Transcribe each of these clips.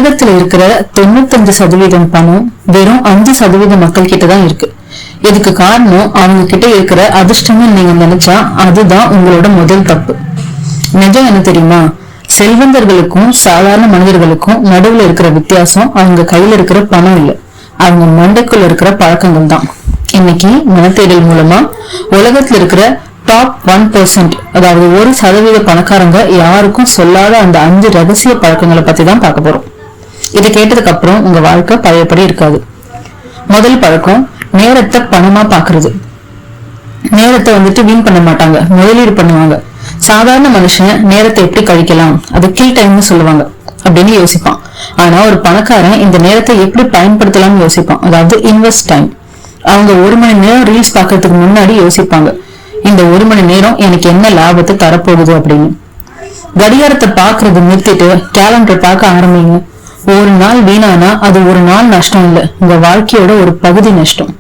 உலகத்துல இருக்கிற 95% பணம் வெறும் 5% மக்கள் கிட்டதான் இருக்கு. இதுக்கு காரணம் அவங்க கிட்ட இருக்கிற அதிர்ஷ்டம்னு நீங்க நினைச்சா அதுதான் உங்களோட முதல் தப்பு. நிஜம் என்ன தெரியுமா? செல்வந்தர்களுக்கும் சாதாரண மனிதர்களுக்கும் நடுவுல இருக்கிற வித்தியாசம் அவங்க கையில இருக்கிற பணம் இல்ல, அவங்க மண்டைக்குள்ள இருக்கிற பழக்கங்கள் தான். இன்னைக்கு மனத்தேடல் மூலமா உலகத்துல இருக்கிற டாப் 1%, அதாவது 1% பணக்காரங்க யாருக்கும் சொல்லாத அந்த 5 ரகசிய பழக்கங்களை பத்தி தான் பார்க்க போறோம். இதை கேட்டதுக்கு அப்புறம் உங்க வாழ்க்கை பழையபடி இருக்காது. முதல் பழக்கம், நேரத்தை பணமா பாக்குறது. நேரத்தை வீண் பண்ண மாட்டாங்க, முதலீடு பண்ணுவாங்க. சாதாரண மனுஷன் நேரத்தை எப்படி கழிக்கலாம், அது கில் டைம்னு சொல்லுவாங்க அப்படின்னு யோசிப்பான். ஆனா ஒரு பணக்காரன் இந்த நேரத்தை எப்படி பயன்படுத்தலாம்னு யோசிப்பான், அதாவது இன்வெஸ்ட் டைம். அவங்க 1 மணி நேரம் ரீல்ஸ் பாக்குறதுக்கு முன்னாடி யோசிப்பாங்க, இந்த 1 மணி நேரம் எனக்கு என்ன லாபத்தை தரப்போகுது அப்படின்னு. கடிகாரத்தை பாக்குறது நிறுத்திட்டு கேலண்டர் பார்க்க ஆரம்பிங்க. ஒரு நாள் வீணானா அது ஒரு நாள் நஷ்டம் இல்ல, உங்க வாழ்க்கையோட ஒரு பகுதி நஷ்டம்.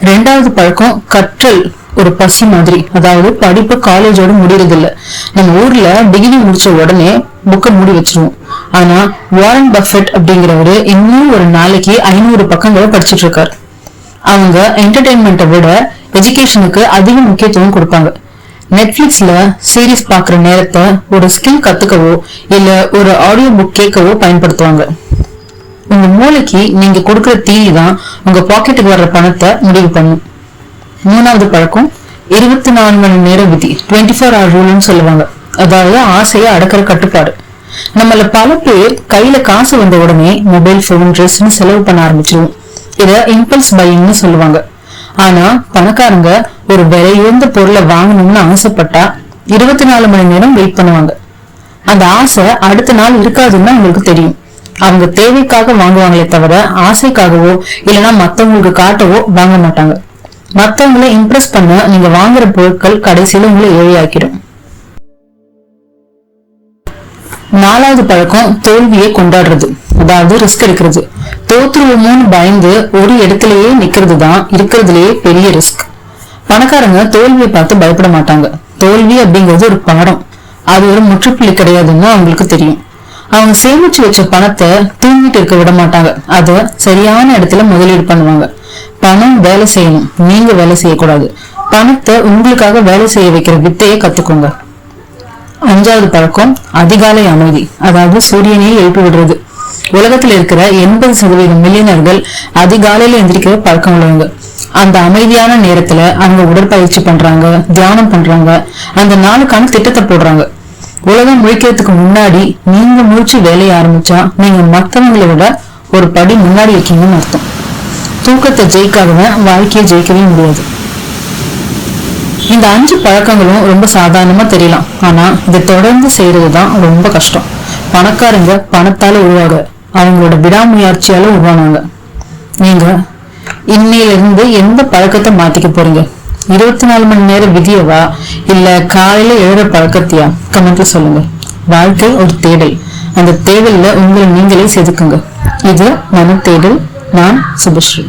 ரெண்டாவது பழக்கம், கற்றல் ஒரு பசி மாதிரி. அதாவது படிப்பு காலேஜோட முடியறது இல்ல. நம்ம ஊர்ல டிகிரி முடிச்ச உடனே புக்கை மூடி வச்சிருவோம். ஆனா வாரன் பஃபெட் அப்படிங்கிறவரு இன்னும் ஒரு நாளைக்கு 500 பக்கங்களை படிச்சுட்டு இருக்காரு. அவங்க என்டர்டெயின்மெண்ட்டை விட எஜுகேஷனுக்கு அதிக முக்கியத்துவம் கொடுப்பாங்க. நெட்ஃபிளிக்ஸ்ல சீரீஸ் பாக்குற நேரத்தை ஒரு ஸ்கில் கத்துக்கவோ இல்ல ஒரு ஆடியோ புக் கேட்கவோ பயன்படுத்துவாங்க. உங்க மூளைக்கு நீங்க கொடுக்கிற தீனி தான் உங்க பாக்கெட்டுக்கு வர்ற பணத்தை முடிவு பண்ணும். மூணாவது பழக்கம், 24 மணி நேர விதி, 24 hour ரூல்னு சொல்லுவாங்க. அதாவது ஆசையை அடக்கிற கட்டுப்பாடு. நம்மள பல பேர் கையில காசு வந்த உடனே மொபைல் போன், ட்ரெஸ்ன்னு செலவு பண்ண ஆரம்பிச்சிருவோம். இத இம்பல்ஸ் பையிங்னு சொல்லுவாங்க. ஆனா பணக்காரங்க ஒரு விலை உயர்ந்த பொருளை வாங்கணும்னு ஆசைப்பட்டா 24 மணி நேரம் வெயிட் பண்ணுவாங்க. அந்த ஆசை அடுத்த நாள் இருக்காதுன்னு அவங்களுக்கு தெரியும். அவங்க தேவைக்காக வாங்குவாங்களே தவிர ஆசைக்காகவோ இல்லைன்னா மத்தவங்களுக்கு காட்டவோ வாங்க மாட்டாங்க. மத்தவங்களை இம்ப்ரெஸ் பண்ண நீங்க வாங்குற பொருட்கள் கடைசியில உங்களை ஏழையாக்கிடும். நாலாவது பழக்கம், தோல்வியை கொண்டாடுறது, அதாவது ரிஸ்க் எடுக்கிறது. தோத்துருவோமோன்னு பயந்து ஒரு இடத்துலயே நிக்கிறது தான் இருக்கிறதுலயே பெரிய ரிஸ்க். பணக்காரங்க தோல்வியை பார்த்து பயப்பட மாட்டாங்க. தோல்வி அப்படிங்கிறது ஒரு பாடம், அது ஒரு முற்றுப்புள்ளி கிடையாதுன்னு அவங்களுக்கு தெரியும். அவங்க சேமிச்சு வச்ச பணத்தை தூங்கிட்டு இருக்க விட மாட்டாங்க. அத சரியான இடத்துல முதலீடு பண்ணுவாங்க. பணம் வேலை செய்யணும், நீங்க வேலை செய்யக்கூடாது. பணத்தை உங்களுக்காக வேலை செய்ய வைக்கிற வித்தையை கத்துக்கோங்க. அஞ்சாவது பழக்கம், அதிகாலை அமைதி, அதாவது சூரியனையே எழுப்பி விடுறது. உலகத்துல இருக்கிற 80% மில்லியனர்கள் அதிகாலையில எந்திரிக்கிற பழக்கம் உள்ளவங்க. அந்த அமைதியான நேரத்துல அவங்க உடற்பயிற்சி பண்றாங்க, தியானம் பண்றாங்க, அந்த நாளுக்கான திட்டத்தை போடுறாங்க. உலகம் முழிக்கிறதுக்கு முன்னாடி நீங்க முழிச்சு வேலையை ஆரம்பிச்சா நீங்க மற்றவங்களை விட ஒரு படி முன்னாடி இருக்கீங்கன்னு அர்த்தம். தூக்கத்தை ஜெயிக்காதவன் வாழ்க்கையை ஜெயிக்கவே முடியாது. இந்த 5 பழக்கங்களும் ரொம்ப சாதாரணமா தெரியலாம், ஆனா இதை தொடர்ந்து செய்யறதுதான் ரொம்ப கஷ்டம். பணக்காரங்க பணத்தால உருவாக, அவங்களோட விடாமுயற்சியால உருவானாங்க. நீங்க இன்னையில இருந்து எந்த பழக்கத்தை மாத்திக்க போறீங்க? 24 மணி நேரம் விதியவா இல்ல காலையில எழுற பழக்கத்தையா? கமெண்ட்ல சொல்லுங்க. வாழ்க்கை ஒரு தேடல், அந்த தேடல்ல உங்களை நீங்களே செதுக்குங்க. இது மன தேடல். நான் சுபஸ்ரீ.